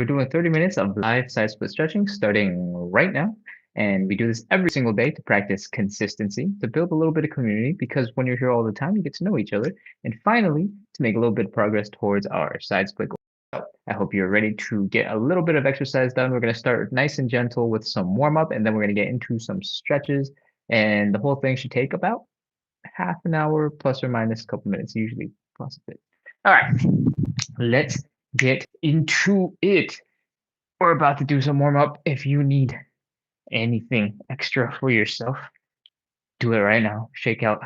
We're doing 30 minutes of live side split stretching starting right now. And we do this every single day to practice consistency, to build a little bit of community, because when you're here all the time, you get to know each other. And finally, to make a little bit of progress towards our side split goal. So I hope you're ready to get a little bit of exercise done. We're going to start nice and gentle with some warm up, and then we're going to get into some stretches. And the whole thing should take about half an hour plus or minus a couple minutes, usually plus a bit. All right, let's get into it. We're about to do some warm up. If you need anything extra for yourself, do it right now. Shake out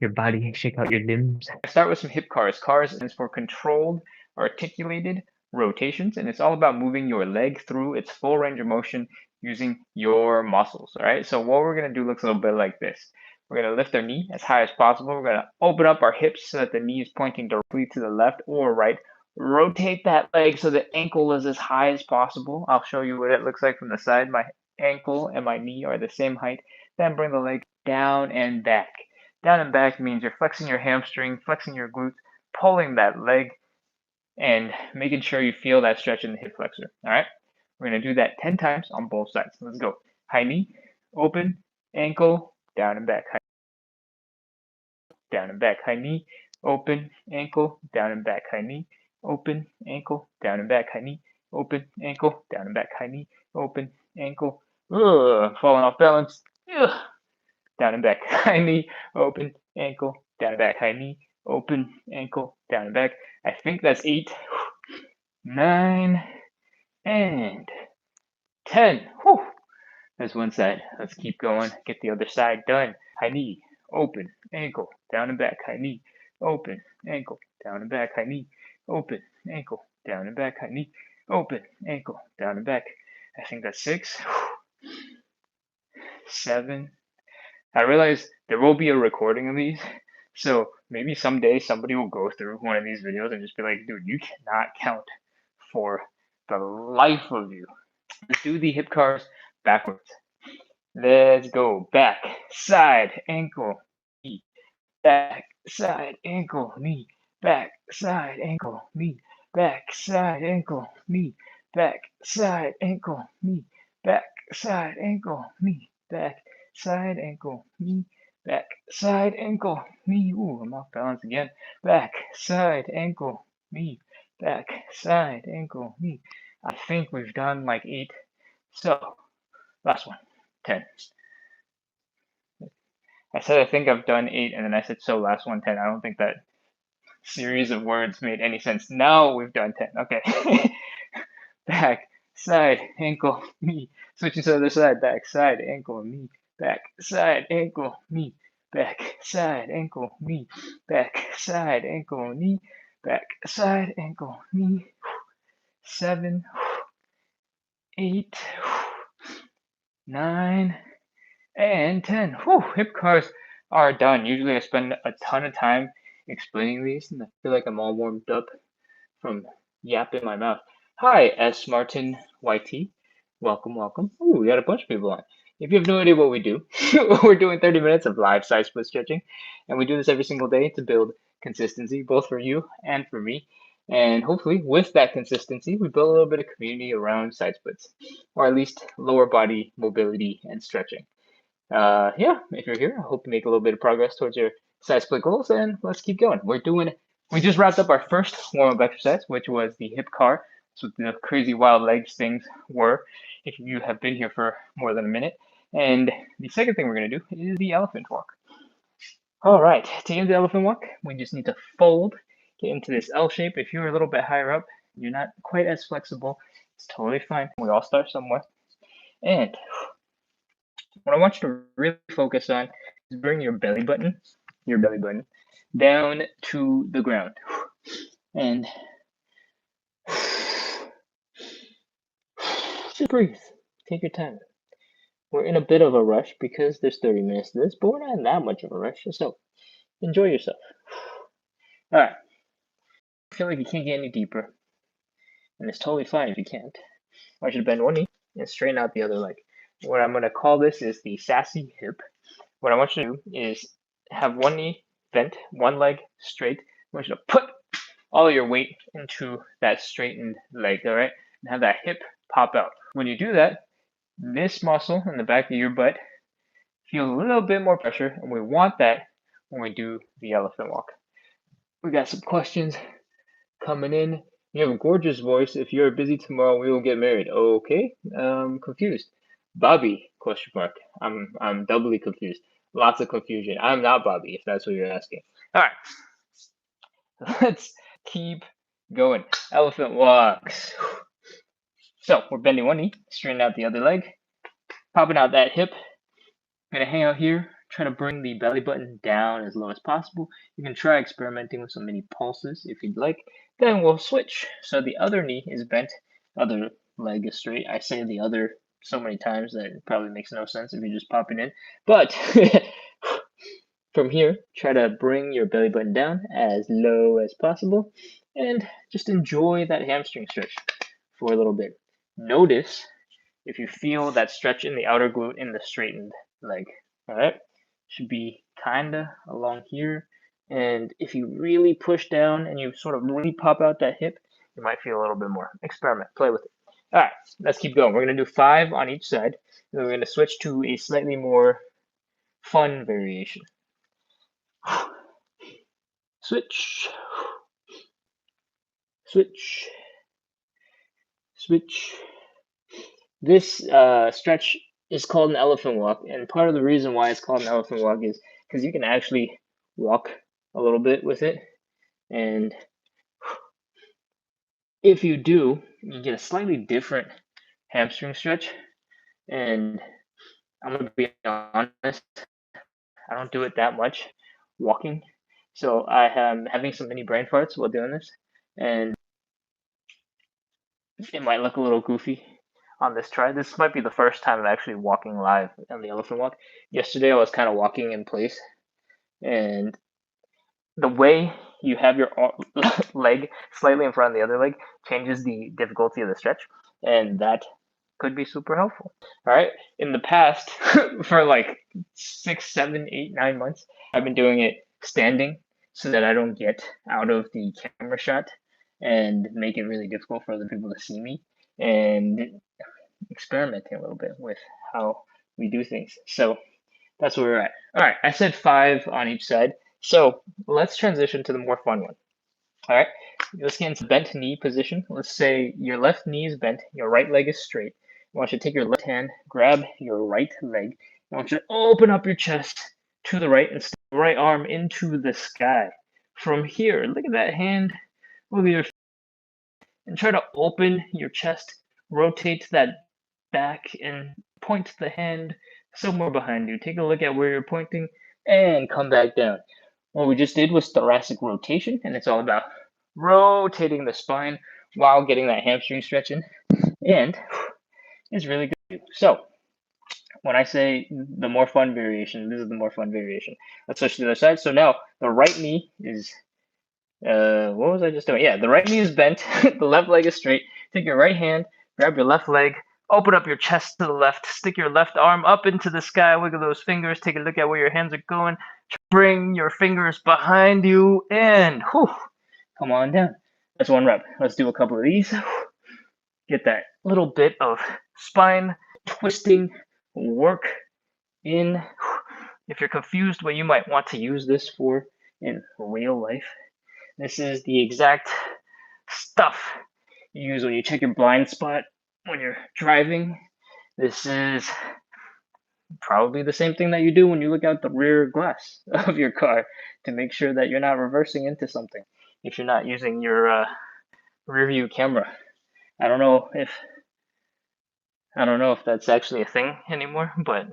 your body, shake out your limbs. Start with some hip cars. Cars stands for controlled, articulated rotations, and it's all about moving your leg through its full range of motion using your muscles. All right. So what we're gonna do looks a little bit like this. We're gonna lift our knee as high as possible. We're gonna open up our hips so that the knee is pointing directly to the left or right. Rotate that leg so the ankle is as high as possible. I'll show you what it looks like from the side. My ankle and my knee are the same height. Then bring the leg down and back. Down and back means you're flexing your hamstring, flexing your glutes, pulling that leg, and making sure you feel that stretch in the hip flexor. All right? We're going to do that 10 times on both sides. Let's go. High knee, open, ankle, down and back. Down and back. High knee, open, ankle, down and back. High knee, open, ankle, down and back. High knee, open, ankle, down and back. High knee, open, ankle. Falling off balance. Ugh. Down and back. High knee, open, ankle, down and back. High knee, open, ankle, down and back. I think that's 8, 9, and 10. Whew. That's one side. Let's keep going. Get the other side done. High knee, open, ankle, down and back. High knee, open, ankle, down and back. High knee, open, ankle, down and back. High knee, open, ankle, down and back. I think that's 6, 7. I realize there will be a recording of these, so maybe someday somebody will go through one of these videos and just be like, dude, you cannot count for the life of you. Let's do the hip cars backwards. Let's go. Back, side, ankle, knee. Back, side, ankle, knee. Back, side, ankle, knee. Back, side, ankle, knee. Back, side, ankle, knee. Back, side, ankle, knee. Back, side, ankle, knee. Back, side, ankle, knee. Ooh, I'm off balance again. Back, side, ankle, knee. Back, side, ankle, knee. I think we've done like 8. So, last one, 10. I said I think I've done 8, and then I said so last one, 10. I don't think that series of words made any sense. Now we've done 10. Okay. Back, side, ankle, knee. Switching to the other side. Back, side, ankle, knee. Back, side, ankle, knee. Back, side, ankle, knee. Back, side, ankle, knee. Back, side, ankle, knee. 7, 8, 9, and 10. Whew, hip cars are done. Usually I spend a ton of time explaining these, and I feel like I'm all warmed up from yapping my mouth. Hi, S. Martin YT. Welcome, welcome. Ooh, we got a bunch of people on. If you have no idea what we do, we're doing 30 minutes of live side split stretching, and we do this every single day to build consistency, both for you and for me. And hopefully, with that consistency, we build a little bit of community around side splits, or at least lower body mobility and stretching. Yeah, if you're here, I hope to make a little bit of progress towards your side split goals, and let's keep going. We just wrapped up our first warm-up exercise, which was the hip car. That's what the crazy wild legs things were, if you have been here for more than a minute. And the second thing we're going to do is the elephant walk. All right, to get the elephant walk, we just need to fold, get into this L shape. If you're a little bit higher up, you're not quite as flexible. It's totally fine. We all start somewhere. And what I want you to really focus on is bring your belly button down to the ground. And just breathe. Take your time. We're in a bit of a rush because there's 30 minutes to this, but we're not in that much of a rush, so enjoy yourself. All right. I feel like you can't get any deeper, and it's totally fine if you can't. I want you to bend one knee and straighten out the other leg. What I'm going to call this is the sassy hip. What I want you to do is have one knee bent, one leg straight. I want you to put all your weight into that straightened leg, all right? and have that hip pop out. When you do that, this muscle in the back of your butt feels a little bit more pressure, and we want that when we do the elephant walk. We got some questions coming in. You have a gorgeous voice. If you're busy tomorrow, we will get married. Okay, confused. Bobby? Question mark. I'm doubly confused. Lots of confusion. I'm not Bobby, if that's what you're asking. All right, let's keep going. Elephant walks. So we're bending one knee, straightening out the other leg, popping out that hip. Gonna hang out here, try to bring the belly button down as low as possible. You can try experimenting with some mini pulses if you'd like. Then we'll switch. So the other knee is bent, other leg is straight. I say the other so many times that it probably makes no sense if you're just popping in. But from here, try to bring your belly button down as low as possible and just enjoy that hamstring stretch for a little bit. Notice if you feel that stretch in the outer glute in the straightened leg. All right, should be kinda along here. And if you really push down and you sort of really pop out that hip, you might feel a little bit more. Experiment, play with it. All right, let's keep going. We're gonna do 5 on each side. And then we're gonna switch to a slightly more fun variation. Switch, switch, switch. This stretch is called an elephant walk, and part of the reason why it's called an elephant walk is because you can actually walk a little bit with it, and if you do, you get a slightly different hamstring stretch. And I'm gonna be honest, I don't do it that much walking, so I am having some mini brain farts while doing this, and it might look a little goofy on this try. This might be the first time I'm actually walking live on the elephant walk. Yesterday I was kind of walking in place, and the way you have your leg slightly in front of the other leg changes the difficulty of the stretch, and that could be super helpful. All right, in the past for like 6, 7, 8, 9 months, I've been doing it standing so that I don't get out of the camera shot and make it really difficult for other people to see me, and experimenting a little bit with how we do things. So that's where we're at. All right, I said 5 on each side. So let's transition to the more fun one. All right, let's get into bent knee position. Let's say your left knee is bent, your right leg is straight. I want you to take your left hand, grab your right leg. I want you to open up your chest to the right and stick the right arm into the sky. From here, look at that hand, look at your, and try to open your chest, rotate that back and point the hand somewhere behind you. Take a look at where you're pointing and come back down. What we just did was thoracic rotation, and it's all about rotating the spine while getting that hamstring stretch in, and it's really good. So when I say the more fun variation, this is the more fun variation. Let's switch to the other side. So now the right knee is, what was I just doing? Yeah, the right knee is bent, the left leg is straight. Take your right hand, grab your left leg, open up your chest to the left, stick your left arm up into the sky, wiggle those fingers, take a look at where your hands are going, bring your fingers behind you, and whew, come on down. That's 1 rep. Let's do a couple of these. Get that little bit of spine twisting work in. If you're confused what you might want to use this for in real life, this is the exact stuff you use when you check your blind spot when you're driving. This is probably the same thing that you do when you look out the rear glass of your car to make sure that you're not reversing into something if you're not using your rear view camera. I don't know if that's actually a thing anymore, but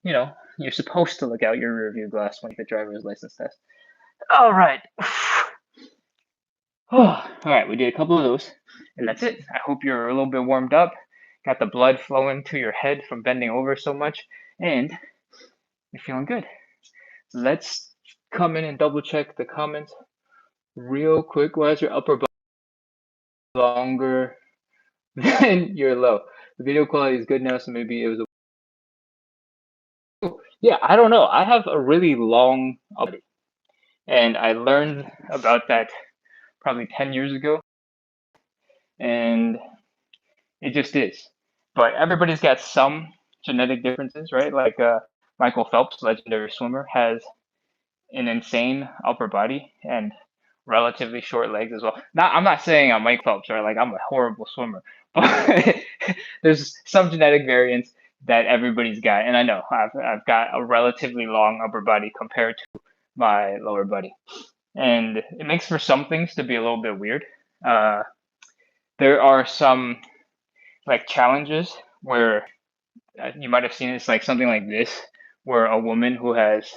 you know, you're supposed to look out your rear view glass when you get driver's license test. All right. All right, we did a couple of those, and that's it. I hope you're a little bit warmed up, got the blood flowing to your head from bending over so much, and you're feeling good. Let's come in and double check the comments real quick. Why is your upper body longer than your low? The video quality is good now, so maybe it was a... Yeah, I don't know. I have a really long upper body, and I learned about that probably 10 years ago, and It just is. But everybody's got some genetic differences, right? Like Michael Phelps, legendary swimmer, has an insane upper body and relatively short legs as well. I'm not saying I'm Mike Phelps, right? Like I'm a horrible swimmer, but there's some genetic variance that everybody's got, and I know I've got a relatively long upper body compared to my lower body, and it makes for some things to be a little bit weird. There are some like challenges where you might have seen it's like something like this, where a woman who has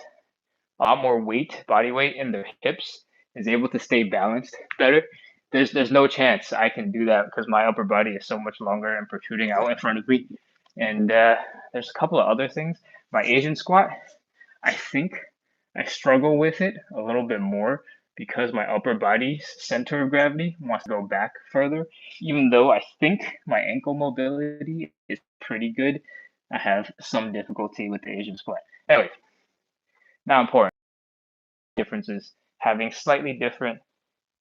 a lot more weight, body weight in their hips is able to stay balanced better. There's no chance I can do that because my upper body is so much longer and protruding out in front of me. And there's a couple of other things. My Asian squat, I think I struggle with it a little bit more because my upper body's center of gravity wants to go back further. Even though I think my ankle mobility is pretty good, I have some difficulty with the Asian squat. Anyway, not important. Differences having slightly different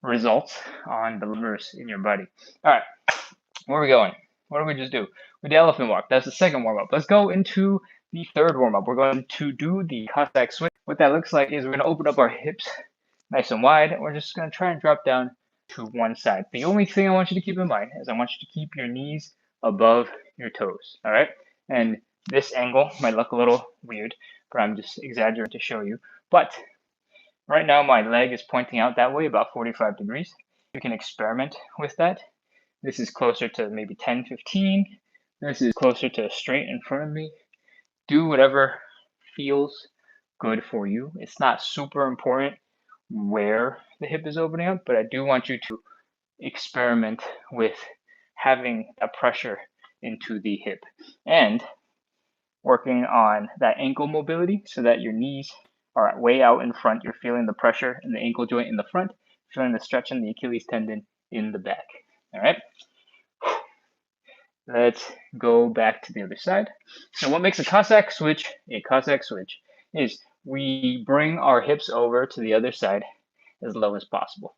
results on the levers in your body. All right, where are we going? What did we just do? We did elephant walk. That's the second warm up. Let's go into the third warm up. We're going to do the Cossack switch. What that looks like is we're going to open up our hips nice and wide, and we're just going to try and drop down to one side. The only thing I want you to keep in mind is I want you to keep your knees above your toes. All right, and this angle might look a little weird, but I'm just exaggerating to show you. But right now my leg is pointing out that way about 45 degrees. You can experiment with that. This is closer to maybe 10, 15. This is closer to straight in front of me. Do whatever feels good for you. It's not super important where the hip is opening up, but I do want you to experiment with having a pressure into the hip and working on that ankle mobility so that your knees are way out in front. You're feeling the pressure in the ankle joint in the front, feeling the stretch in the Achilles tendon in the back. All right. Let's go back to the other side. So what makes a Cossack switch is we bring our hips over to the other side as low as possible.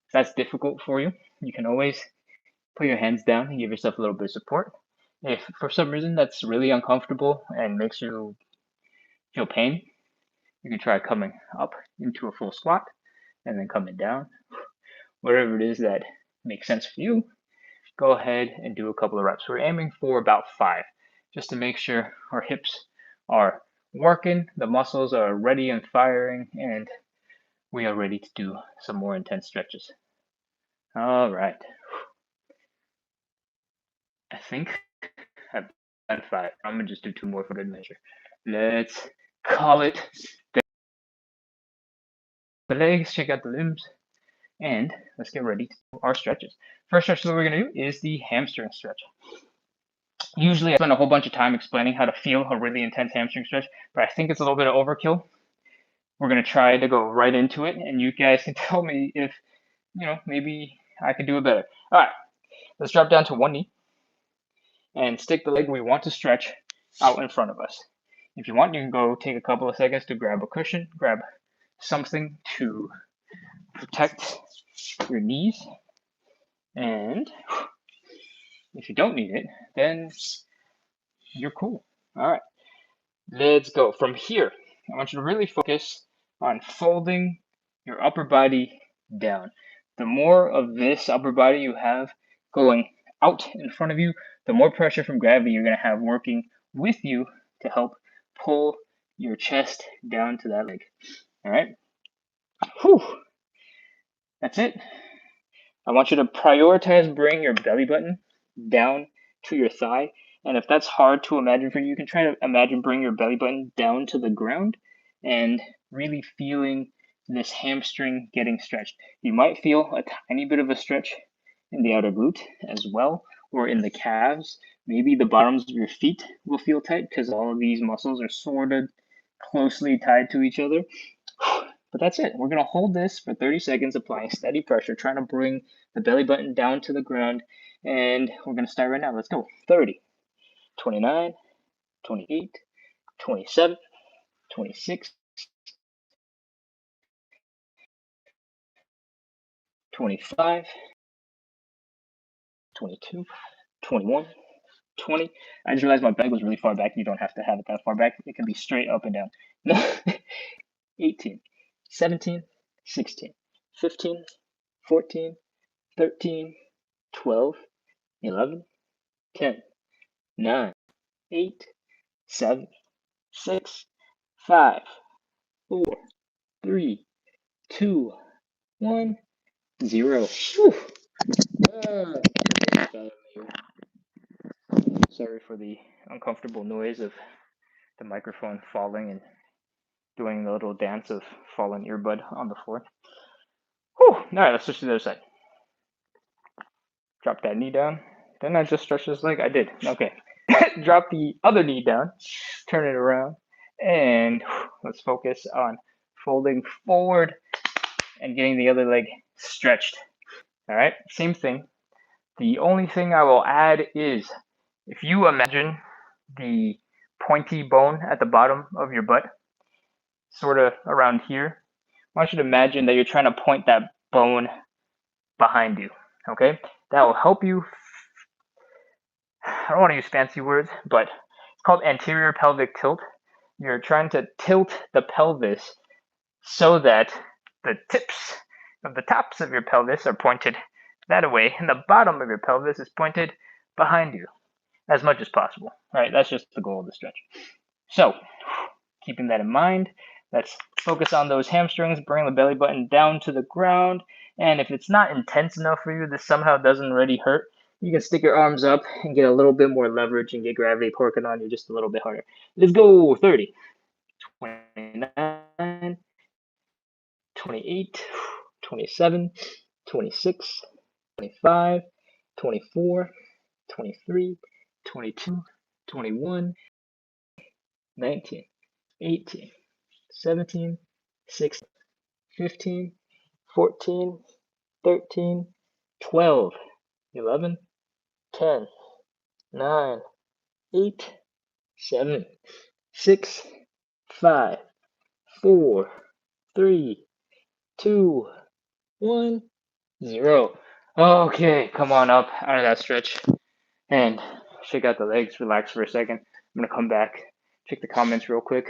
If that's difficult for you, you can always put your hands down and give yourself a little bit of support. If for some reason that's really uncomfortable and makes you feel pain, you can try coming up into a full squat and then coming down. Whatever it is that makes sense for you, go ahead and do a couple of reps. We're aiming for about 5, just to make sure our hips are working, the muscles are ready and firing, and we are ready to do some more intense stretches. All right. I think I've done 5. I'm gonna just do 2 more for good measure. Let's call it the legs, check out the limbs, and let's get ready to do our stretches. First stretch that we're gonna do is the hamstring stretch. Usually I spend a whole bunch of time explaining how to feel a really intense hamstring stretch, but I think it's a little bit of overkill. We're gonna try to go right into it, and you guys can tell me if, maybe I can do it better. All right, let's drop down to one knee and stick the leg we want to stretch out in front of us. If you want, you can go take a couple of seconds to grab a cushion, grab something to protect your knees, and if you don't need it, then you're cool. All right, let's go. From here, I want you to really focus on folding your upper body down. The more of this upper body you have going out in front of you, the more pressure from gravity you're going to have working with you to help pull your chest down to that leg. All right. Whew. That's it. I want you to prioritize bring your belly button down to your thigh. And if that's hard to imagine for you, you can try to imagine bring your belly button down to the ground and really feeling this hamstring getting stretched. You might feel a tiny bit of a stretch in the outer glute as well, or in the calves. Maybe the bottoms of your feet will feel tight because all of these muscles are sort of closely tied to each other. But that's it. We're going to hold this for 30 seconds, applying steady pressure, trying to bring the belly button down to the ground. And we're going to start right now. Let's go. 30, 29, 28, 27, 26, 25, 22, 21, 20. I just realized my bag was really far back. You don't have to have it that far back. It can be straight up and down. 18, 17, 16, 15, 14, 13, 12, 11, 10, 9, 8, 7, 6, 5, 4, 3, 2, 1, 0. Sorry for the uncomfortable noise of the microphone falling and doing the little dance of fallen earbud on the floor. Whew. All right, let's switch to the other side. Drop that knee down. Didn't I just stretch this leg? I did. Okay. Drop the other knee down, turn it around, and let's focus on folding forward and getting the other leg stretched. All right, same thing. The only thing I will add is if you imagine the pointy bone at the bottom of your butt, sort of around here, I want you to imagine that you're trying to point that bone behind you, okay? That will help you. I don't want to use fancy words, but it's called anterior pelvic tilt. You're trying to tilt the pelvis so that the tips of the tops of your pelvis are pointed that way, and the bottom of your pelvis is pointed behind you as much as possible. All right, that's just the goal of the stretch. So, keeping that in mind, let's focus on those hamstrings, bring the belly button down to the ground, and if it's not intense enough for you, this somehow doesn't already hurt, you can stick your arms up and get a little bit more leverage and get gravity working on you just a little bit harder. Let's go. 30, 29, 28, 27, 26, 25, 24, 23, 22, 21, 19, 18, 17, 16, 15, 14, 13, 12, 11, 10, 9, 8, 7, 6, 5, 4, 3, 2, 1, 0. Okay, come on up out of that stretch and shake out the legs, relax for a second. I'm gonna come back, check the comments real quick.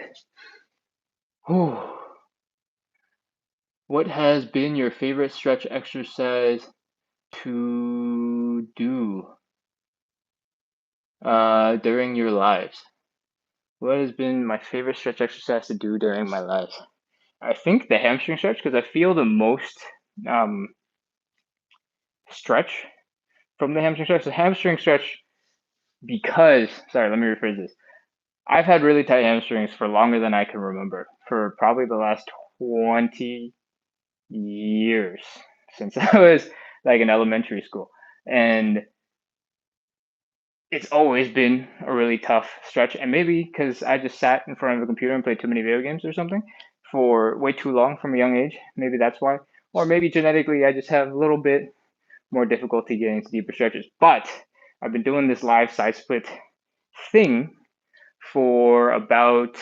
Whew. What has been your favorite stretch exercise to do during your lives? What has been my favorite stretch exercise to do during my lives? I think the hamstring stretch, because I feel the most stretch from the hamstring stretch. The hamstring stretch because, sorry, let me rephrase this. I've had really tight hamstrings for longer than I can remember, for probably the last 20 years, since I was like in elementary school. And it's always been a really tough stretch. And maybe because I just sat in front of a computer and played too many video games or something for way too long from a young age. Maybe that's why. Or maybe genetically, I just have a little bit more difficulty getting into deeper stretches. But I've been doing this live side split thing for about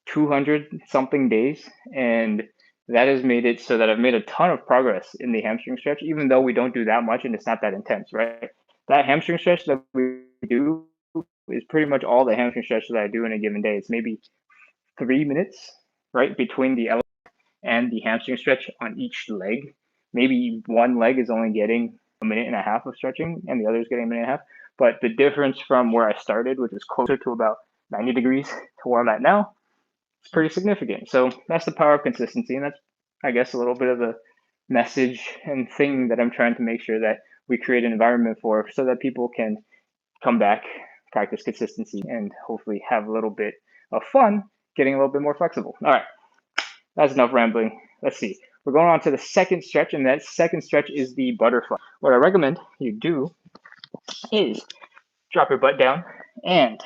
200 something days. And that has made it so that I've made a ton of progress in the hamstring stretch, even though we don't do that much and it's not that intense, right? That hamstring stretch that we do is pretty much all the hamstring stretch that I do in a given day. It's maybe 3 minutes, right, between the elbow and the hamstring stretch on each leg. Maybe one leg is only getting a minute and a half of stretching and the other is getting a minute and a half. But the difference from where I started, which is closer to about 90 degrees to where I'm at now, it's pretty significant. So that's the power of consistency. And that's, I guess, a little bit of the message and thing that I'm trying to make sure that we create an environment for so that people can come back, practice consistency, and hopefully have a little bit of fun getting a little bit more flexible. All right, that's enough rambling. Let's see. We're going on to the second stretch, and that second stretch is the butterfly. What I recommend you do is drop your butt down and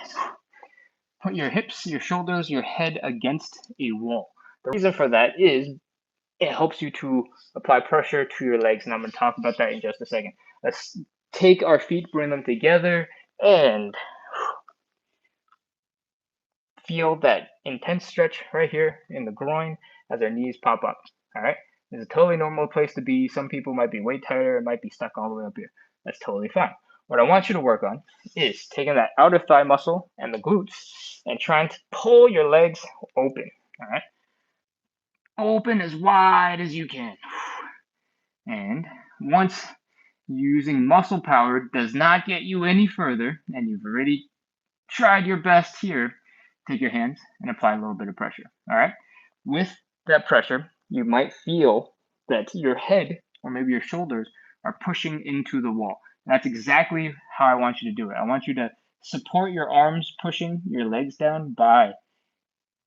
put your hips, your shoulders, your head against a wall. The reason for that is it helps you to apply pressure to your legs, and I'm going to talk about that in just a second. Let's take our feet, bring them together, and feel that intense stretch right here in the groin as our knees pop up. All right, this is a totally normal place to be. Some people might be way tighter, it might be stuck all the way up here. That's totally fine. What I want you to work on is taking that outer thigh muscle and the glutes and trying to pull your legs open, all right? Open as wide as you can. And once using muscle power does not get you any further, and you've already tried your best here, take your hands and apply a little bit of pressure, all right? With that pressure, you might feel that your head or maybe your shoulders are pushing into the wall. And that's exactly how I want you to do it. I want you to support your arms pushing your legs down by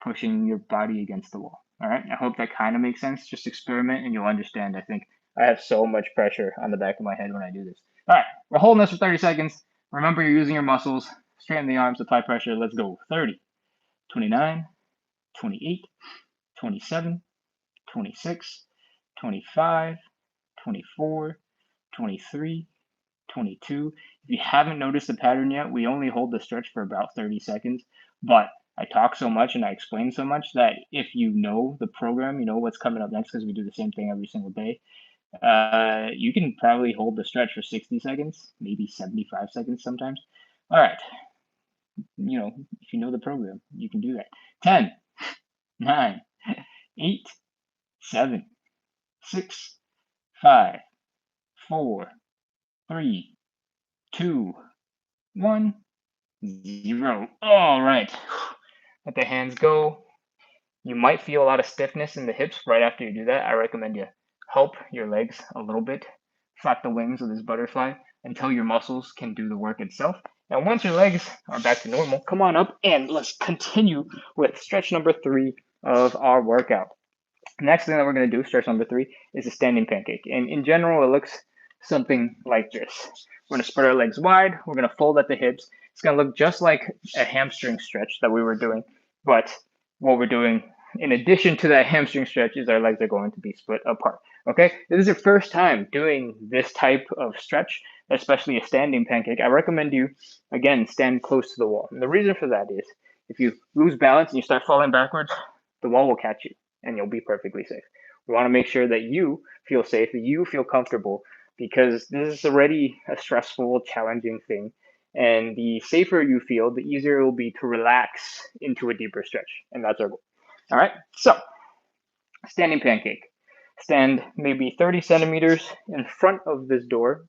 pushing your body against the wall, all right? I hope that kind of makes sense. Just experiment and you'll understand. I think I have so much pressure on the back of my head when I do this. All right, we're holding this for 30 seconds. Remember, you're using your muscles. Straighten the arms, apply pressure. Let's go. 30, 29, 28, 27, 26, 25, 24, 23, 22. If you haven't noticed the pattern yet, we only hold the stretch for about 30 seconds, but I talk so much and I explain so much that if you know the program, you know what's coming up next because we do the same thing every single day, you can probably hold the stretch for 60 seconds, maybe 75 seconds sometimes. All right. You know, if you know the program, you can do that. 10, 9, 8, 7, 6, 5, 4, 3, 2, 1, 0. All right. Let the hands go. You might feel a lot of stiffness in the hips right after you do that. I recommend you help your legs a little bit. Flap the wings of this butterfly until your muscles can do the work itself. And once your legs are back to normal, come on up and let's continue with stretch number 3 of our workout. Next thing that we're going to do, stretch number 3, is a standing pancake. And in general, it looks something like this. We're going to spread our legs wide. We're going to fold at the hips. It's going to look just like a hamstring stretch that we were doing. But what we're doing in addition to that hamstring stretch is our legs are going to be split apart. Okay, this is your first time doing this type of stretch, especially a standing pancake. I recommend you, again, stand close to the wall. And the reason for that is if you lose balance and you start falling backwards, the wall will catch you and you'll be perfectly safe. We want to make sure that you feel safe, that you feel comfortable, because this is already a stressful, challenging thing. And the safer you feel, the easier it will be to relax into a deeper stretch. And that's our goal. All right, so standing pancake. Stand maybe 30 centimeters in front of this door,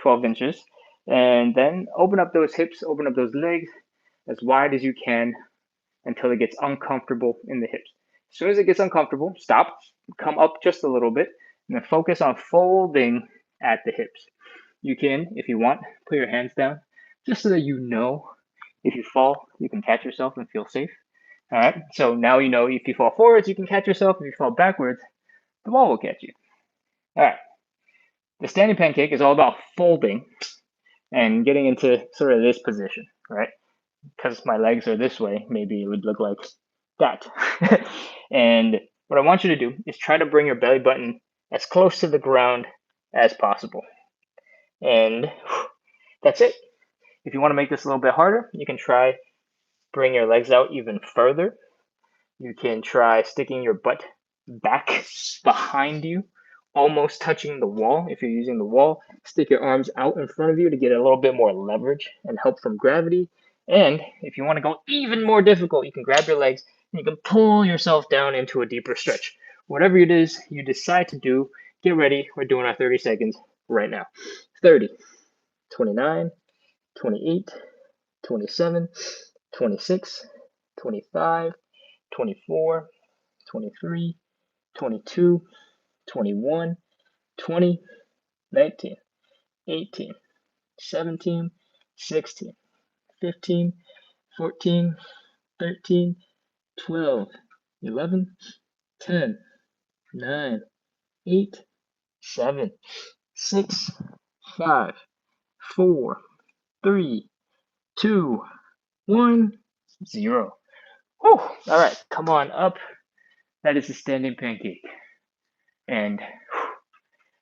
12 inches, and then open up those hips, open up those legs as wide as you can until it gets uncomfortable in the hips. As soon as it gets uncomfortable, stop, come up just a little bit, and then focus on folding at the hips. You can, if you want, put your hands down just so that you know if you fall, you can catch yourself and feel safe. All right, so now you know if you fall forwards, you can catch yourself. If you fall backwards, the wall will catch you. All right, the standing pancake is all about folding and getting into sort of this position, right? Because my legs are this way, maybe it would look like that. And what I want you to do is try to bring your belly button as close to the ground as possible. And that's it. If you want to make this a little bit harder, you can try bring your legs out even further. You can try sticking your butt back behind you, almost touching the wall. If you're using the wall, stick your arms out in front of you to get a little bit more leverage and help from gravity. And if you want to go even more difficult, you can grab your legs and you can pull yourself down into a deeper stretch. Whatever it is you decide to do, get ready. We're doing our 30 seconds right now. 30, 29, 28, 27, 26, 25, 24, 23, 22, 21, 20, 19, 18, 17, 16, 15, 14, 13, 12, 11, 10, 9, 8, 7, 6, 5, 4, 3, 2, 1, 0. Whew. All right, come on up. That is a standing pancake. And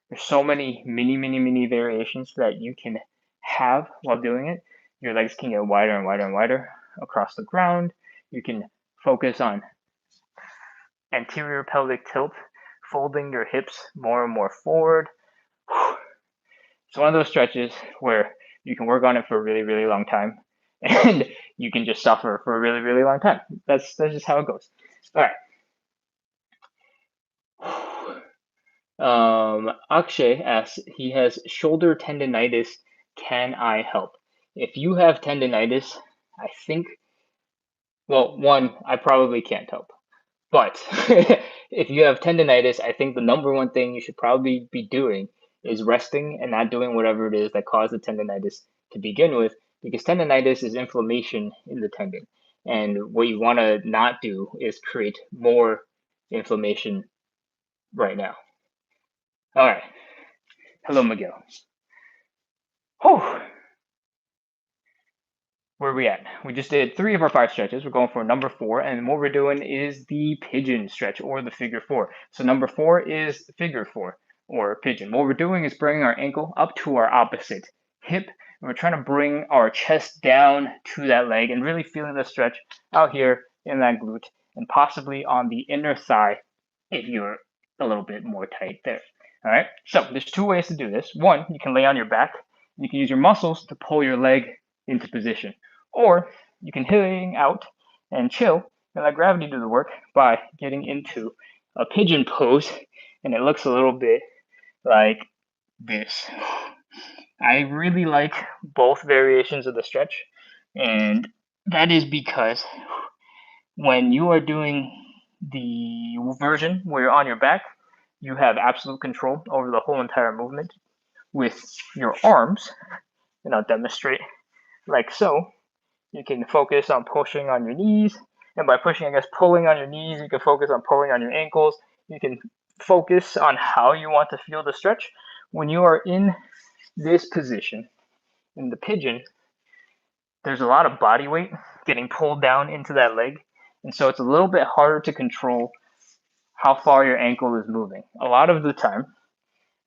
there's so many mini variations that you can have while doing it. Your legs can get wider and wider and wider across the ground. You can focus on anterior pelvic tilt, folding your hips more and more forward. It's one of those stretches where you can work on it for a really, really long time, and you can just suffer for a really, really long time. That's just how it goes. All right. Akshay asks, he has shoulder tendonitis. Can I help? If you have tendonitis, I think, well, one, I probably can't help. But if you have tendonitis, I think the number one thing you should probably be doing is resting and not doing whatever it is that caused the tendonitis to begin with, because tendonitis is inflammation in the tendon. And what you want to not do is create more inflammation right now. All right. Hello, Miguel. Whew. Where are we at? We just did 3 of our 5 stretches. We're going for number 4, and what we're doing is the pigeon stretch, or the figure 4. So number 4 is figure 4, or pigeon. What we're doing is bringing our ankle up to our opposite hip, and we're trying to bring our chest down to that leg, and really feeling the stretch out here in that glute, and possibly on the inner thigh if you're a little bit more tight there. All right, so there's 2 ways to do this. One, you can lay on your back. You can use your muscles to pull your leg into position. Or you can hang out and chill and let gravity do the work by getting into a pigeon pose, and it looks a little bit like this. I really like both variations of the stretch, and that is because when you are doing the version where you're on your back, you have absolute control over the whole entire movement. With your arms, and I'll demonstrate like so, you can focus on pushing on your knees, and by pushing, I guess, pulling on your knees, you can focus on pulling on your ankles. You can focus on how you want to feel the stretch. When you are in this position, in the pigeon, there's a lot of body weight getting pulled down into that leg, and so it's a little bit harder to control how far your ankle is moving. A lot of the time,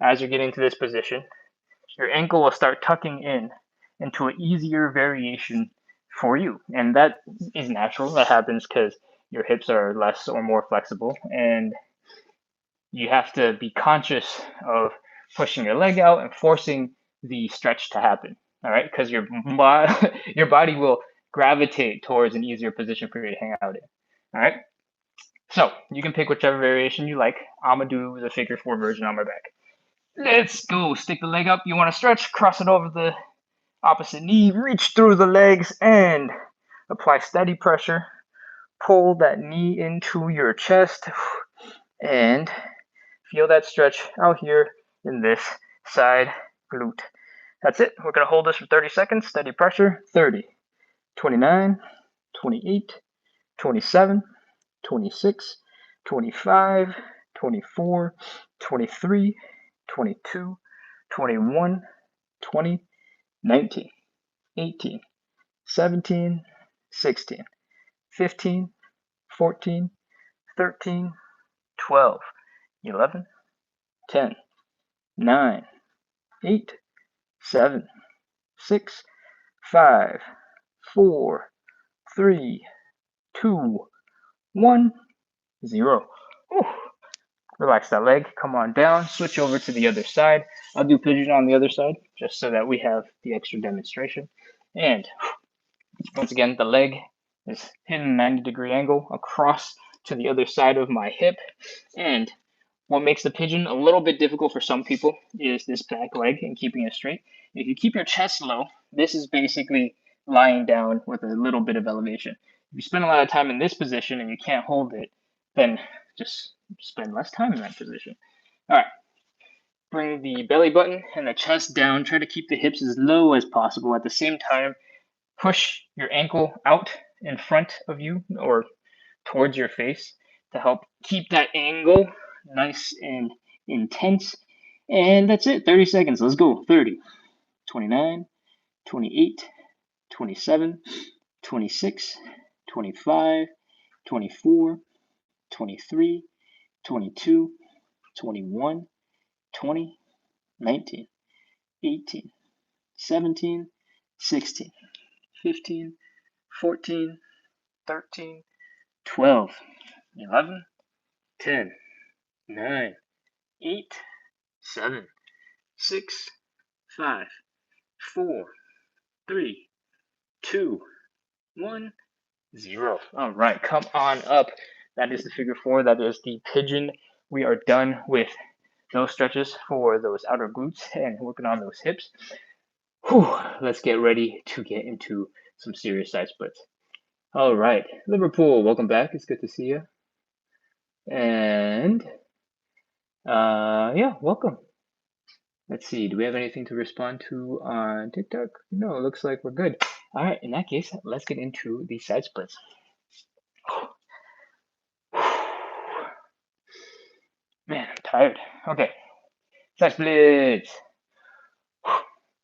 as you're getting to this position, your ankle will start tucking in into an easier variation for you. And that is natural. That happens because your hips are less or more flexible, and you have to be conscious of pushing your leg out and forcing the stretch to happen. All right, because your body will gravitate towards an easier position for you to hang out in. All right, so you can pick whichever variation you like. I'm gonna do the figure 4 version on my back. Let's go. Stick the leg up. You want to stretch, cross it over the opposite knee, reach through the legs, and apply steady pressure. Pull that knee into your chest, and feel that stretch out here in this side glute. That's it. We're going to hold this for 30 seconds. Steady pressure. 30, 29, 28, 27, 26, 25, 24, 23, 22, 21, 20, 19, 18, 17, 16, 15, 14, 13, 12, 11, 10, 9, 8, 7, 6, 5, 4, 3, 2, 1, 0. Whew. Relax that leg, come on down, switch over to the other side. I'll do pigeon on the other side, just so that we have the extra demonstration. And once again, the leg is hitting a 90-degree angle across to the other side of my hip. And what makes the pigeon a little bit difficult for some people is this back leg and keeping it straight. If you keep your chest low, this is basically lying down with a little bit of elevation. If you spend a lot of time in this position and you can't hold it, then just spend less time in that position. All right. Bring the belly button and the chest down. Try to keep the hips as low as possible. At the same time, push your ankle out in front of you or towards your face to help keep that angle nice and intense. And that's it. 30 seconds. Let's go. 30, 29, 28, 27, 26, 25, 24, 23, 22, 21, 20, 19, 18, 17, 16, 15, 14, 13, 12, 11, 10, 9, 8, 7, 6, 5, 4, 3, 2, 1, 0. All right, come on up. That is the figure 4. That is the pigeon. We are done with those stretches for those outer glutes and working on those hips. Whew, let's get ready to get into some serious side splits. All right, Liverpool, welcome back. It's good to see you. And yeah, welcome. Let's see, do we have anything to respond to on TikTok? No, it looks like we're good. All right, in that case, let's get into the side splits. Man, I'm tired. Okay, side splits.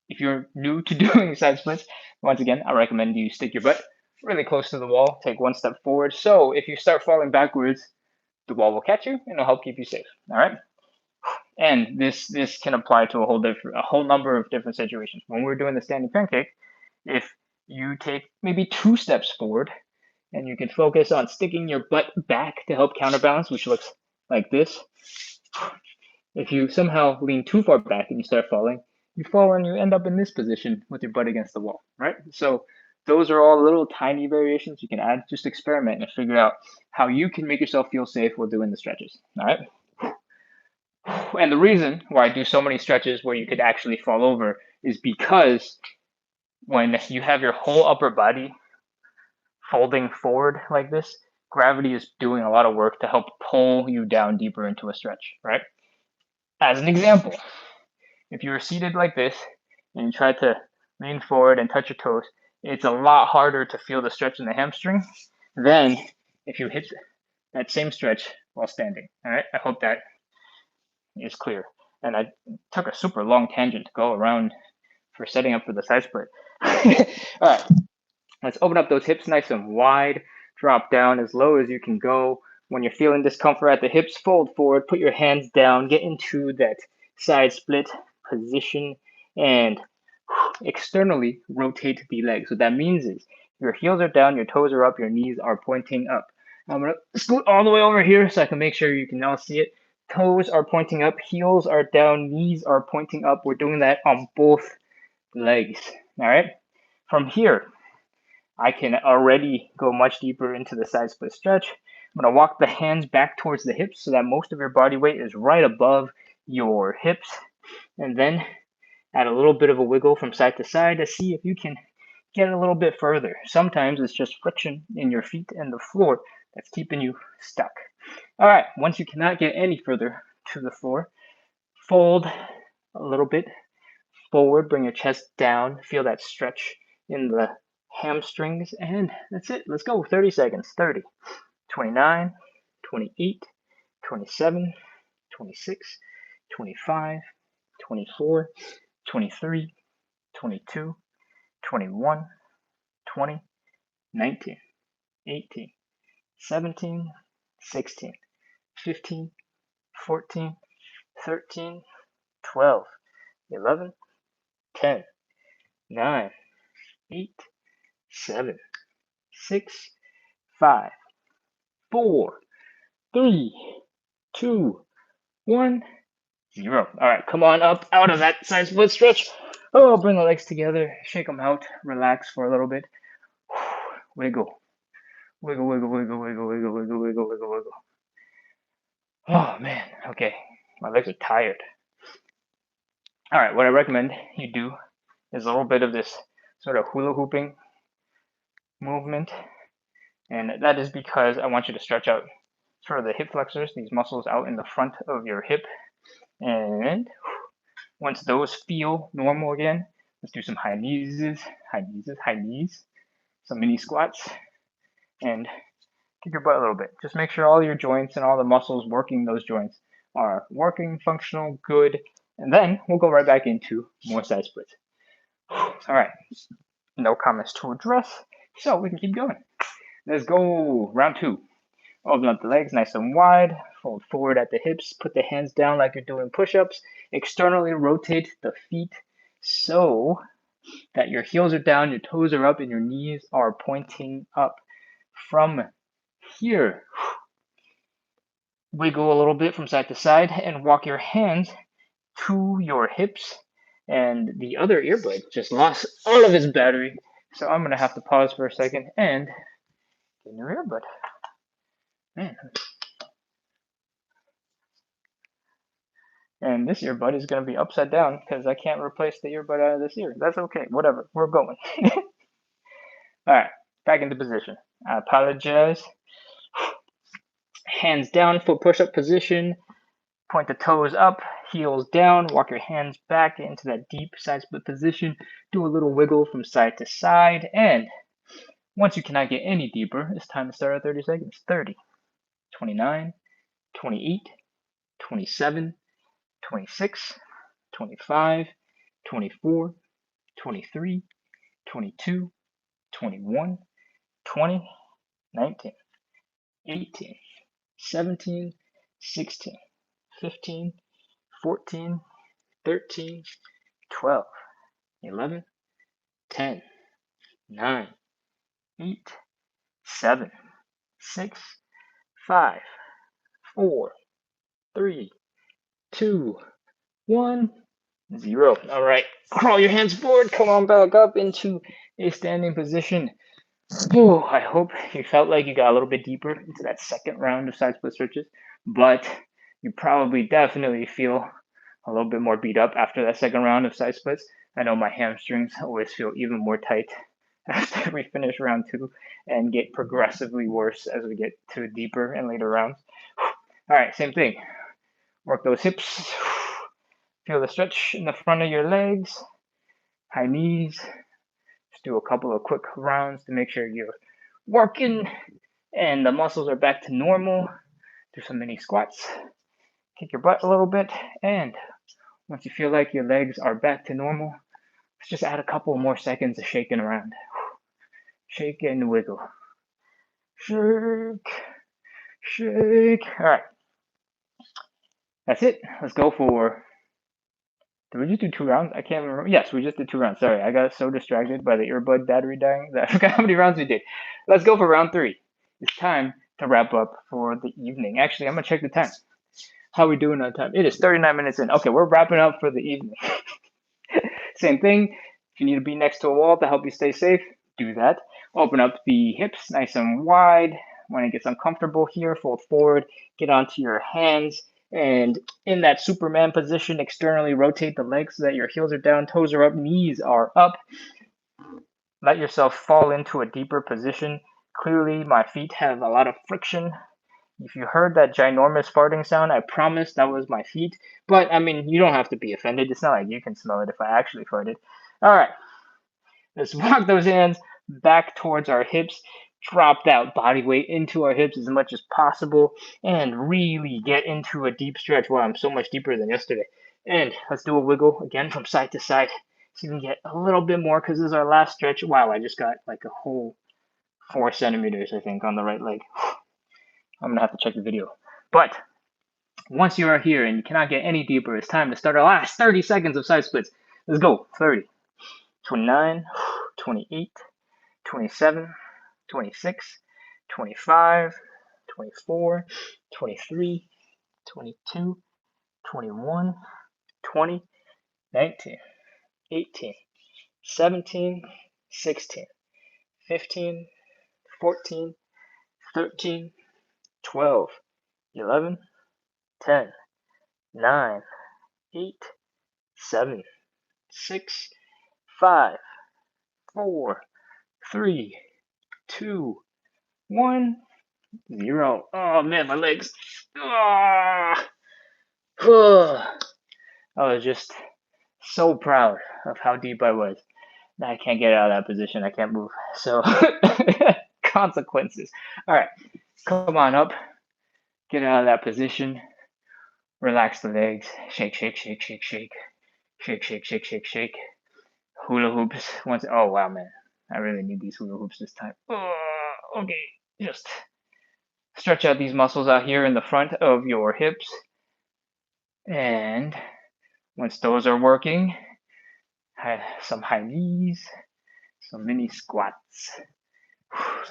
If you're new to doing side splits, once again, I recommend you stick your butt really close to the wall, take one step forward. So if you start falling backwards, the wall will catch you and it'll help keep you safe. All right. And this can apply to a whole number of different situations. When we're doing the standing pancake, if you take maybe 2 steps forward and you can focus on sticking your butt back to help counterbalance, which looks like this. If you somehow lean too far back and you start falling, you fall and you end up in this position with your butt against the wall, right? So those are all little tiny variations you can add. Just experiment and figure out how you can make yourself feel safe while doing the stretches, all right? And the reason why I do so many stretches where you could actually fall over is because when you have your whole upper body folding forward like this, gravity is doing a lot of work to help pull you down deeper into a stretch, right? As an example, if you were seated like this and you tried to lean forward and touch your toes, it's a lot harder to feel the stretch in the hamstring than if you hit that same stretch while standing. All right, I hope that is clear. And I took a super long tangent to go around for setting up for the side split. All right, let's open up those hips nice and wide, drop down as low as you can go. When you're feeling discomfort at the hips, fold forward, put your hands down, get into that side split position, and externally rotate the legs. What that means is your heels are down, your toes are up, your knees are pointing up. I'm gonna scoot all the way over here so I can make sure you can all see it. Toes are pointing up, heels are down, knees are pointing up. We're doing that on both legs. All right. From here, I can already go much deeper into the side split stretch. I'm going to walk the hands back towards the hips so that most of your body weight is right above your hips. And then add a little bit of a wiggle from side to side to see if you can get a little bit further. Sometimes it's just friction in your feet and the floor that's keeping you stuck. All right, once you cannot get any further to the floor, fold a little bit forward, bring your chest down, feel that stretch in the hamstrings, and that's it. Let's go. 30 seconds. 30, 29, 28, 27, 26, 25, 24, 23, 22, 21, 20, 19, 18, 17, 16, 15, 14, 13, 12, 11, 10, 9, 8, 7, 6, 5, 4, 3, 2, 1, 0. All right, come on up out of that side split stretch. Oh, bring the legs together, shake them out, relax for a little bit. Wiggle. Wiggle, wiggle, wiggle, wiggle, wiggle, wiggle, wiggle, wiggle, wiggle. Oh, man. Okay, my legs are tired. All right, what I recommend you do is a little bit of this sort of hula hooping movement. And that is because I want you to stretch out sort of the hip flexors, these muscles out in the front of your hip. And once those feel normal again, let's do some high knees, some mini squats, and kick your butt a little bit. Just make sure all your joints and all the muscles working those joints are working, functional, good, and then we'll go right back into more side splits. All right, no comments to address, so we can keep going. Let's go, round 2. Open up the legs nice and wide, fold forward at the hips, put the hands down like you're doing push-ups, externally rotate the feet so that your heels are down, your toes are up, and your knees are pointing up. From here, wiggle a little bit from side to side and walk your hands to your hips and the other earbud just lost all of its battery. So I'm gonna have to pause for a second and get a new earbud. Man. And this earbud is gonna be upside down because I can't replace the earbud out of this ear. That's okay, whatever, we're going. All right, back into position. I apologize. Hands down, foot push-up position. Point the toes up, heels down, walk your hands back into that deep side split position. Do a little wiggle from side to side. And once you cannot get any deeper, it's time to start at 30 seconds. 30, 29, 28, 27, 26, 25, 24, 23, 22, 21, 20, 19, 18, 17, 16, 15, 14, 13, 12, 11, 10, 9, 8, 7, 6, 5, 4, 3, 2, 1, 0. All right, crawl your hands forward. Come on back up into a standing position. Oh, I hope you felt like you got a little bit deeper into that second round of side split stretches, but you probably definitely feel a little bit more beat up after that second round of side splits. I know my hamstrings always feel even more tight after we finish round 2 and get progressively worse as we get to deeper and later rounds. All right, same thing. Work those hips. Feel the stretch in the front of your legs, high knees. Just do a couple of quick rounds to make sure you're working and the muscles are back to normal. Do some mini squats. Kick your butt a little bit, and once you feel like your legs are back to normal, let's just add a couple more seconds of shaking around. Shake and wiggle. Shake, shake. All right. That's it. Let's go for. Did we just do 2 rounds? I can't remember. Yes, we just did 2 rounds. Sorry, I got so distracted by the earbud battery dying that I forgot how many rounds we did. Let's go for round 3. It's time to wrap up for the evening. Actually, I'm going to check the time. How are we doing on time? It is 39 minutes in. Okay, we're wrapping up for the evening. Same thing. If you need to be next to a wall to help you stay safe, do that. Open up the hips nice and wide. When it gets uncomfortable here, fold forward, get onto your hands, and in that Superman position, externally rotate the legs so that your heels are down, toes are up, knees are up. Let yourself fall into a deeper position. Clearly, my feet have a lot of friction. If you heard that ginormous farting sound, I promise that was my feet. But, I mean, you don't have to be offended. It's not like you can smell it if I actually farted. All right. Let's walk those hands back towards our hips. Drop that body weight into our hips as much as possible. And really get into a deep stretch. Wow, I'm so much deeper than yesterday. And let's do a wiggle again from side to side. So you can get a little bit more because this is our last stretch. Wow, I just got like a whole 4 centimeters, I think, on the right leg. I'm gonna have to check the video. But once you are here and you cannot get any deeper, it's time to start our last 30 seconds of side splits. Let's go. 30, 29, 28, 27, 26, 25, 24, 23, 22, 21, 20, 19, 18, 17, 16, 15, 14, 13, 12, 11, 10, 9, 8, 7, 6, 5, 4, 3, 2, 1, 0. Oh man, my legs. I was just so proud of how deep I was. I can't get out of that position. I can't move. So, consequences. All right, come on up. Get out of that position. Relax the legs. Shake, shake, shake, shake, shake. Shake, shake, shake, shake, shake. Hula hoops. Oh, wow, man. I really need these hula hoops this time. Okay, just stretch out these muscles out here in the front of your hips. And once those are working, some high knees, some mini squats,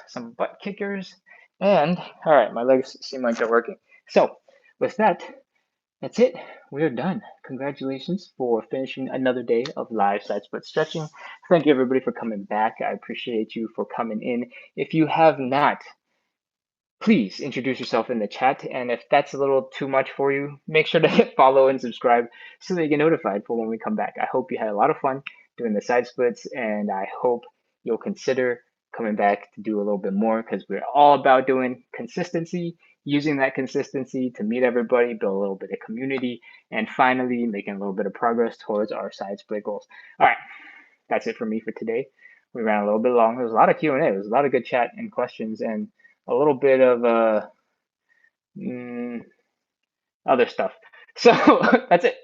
some butt kickers, and all right, my legs seem like they're working. So with that, That's it. We're done. Congratulations for finishing another day of live side split stretching. Thank you everybody for coming back. I appreciate you for coming in. If you have not, please introduce yourself in the chat. And if that's a little too much for you, make sure to hit follow and subscribe so that you get notified for when we come back. I hope you had a lot of fun doing the side splits, and I hope you'll consider coming back to do a little bit more, because we're all about doing consistency, using that consistency to meet everybody, build a little bit of community, and finally making a little bit of progress towards our side split goals. All right, that's it for me for today. We ran a little bit long. There was a lot of Q&A. There was a lot of good chat and questions, and a little bit of other stuff. So that's it.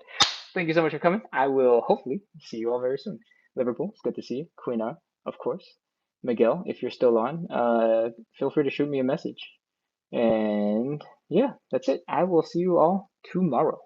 Thank you so much for coming. I will hopefully see you all very soon. Liverpool, it's good to see you. Queen R, of course. Miguel, if you're still on, feel free to shoot me a message. And yeah, that's it. I will see you all tomorrow.